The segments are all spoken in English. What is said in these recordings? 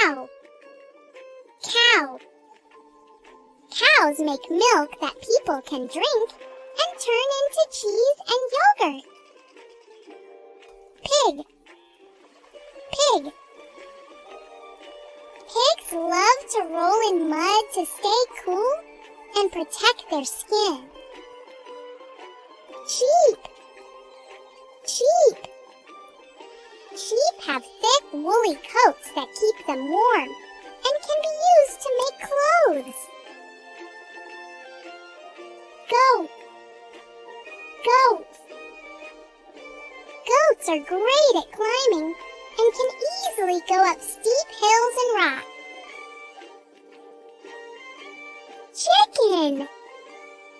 Cow. Cow. Cows make milk that people can drink and turn into cheese and yogurt. Pig. Pig. Pigs love to roll in mud to stay cool and protect their skin. Sheep. Sheep. Sheep have thick, woolly coats that keep them warm and can be used to make clothes. Goat. Goat. Goats are great at climbing and can easily go up steep hills and rocks. Chicken.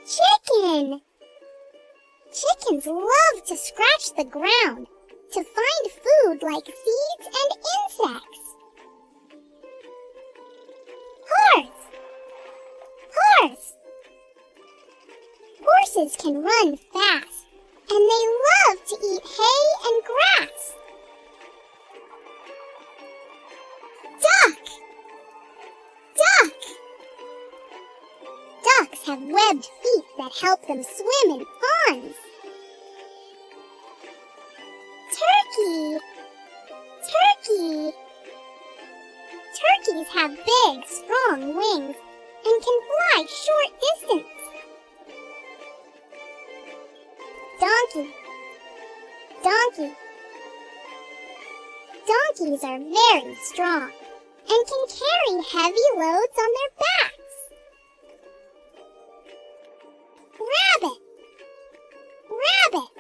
Chicken. Chickens love to scratch the ground to find food like seeds and insects. Horse. Horse. Horses can run fast, and they love to eat hay and grass. Duck. Duck. Ducks have webbed feet that help them swim in ponds. Turkey. Turkey. Turkeys have big, strong wings and can fly short distance. Donkey. Donkey. Donkeys are very strong and can carry heavy loads on their backs. Rabbit. Rabbit.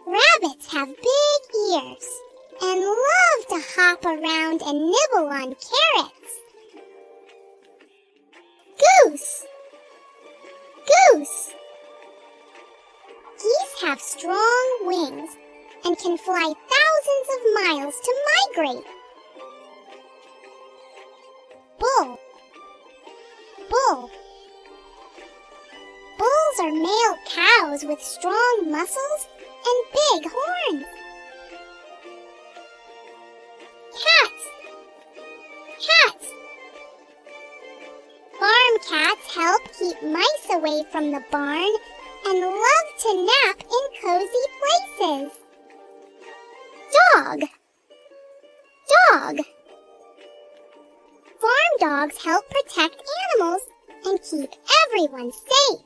Rabbits have big ears and love to hop around and nibble on carrots. Goose. Goose. Geese have strong wings and can fly thousands of miles to migrate. Bull. Bull. Bulls are male cows with strong muscles and big horns. Cats. Cats. Farm cats help keep mice away from the barn and love to nap in cozy places. Dog. Dog. Farm dogs help protect animals and keep everyone safe.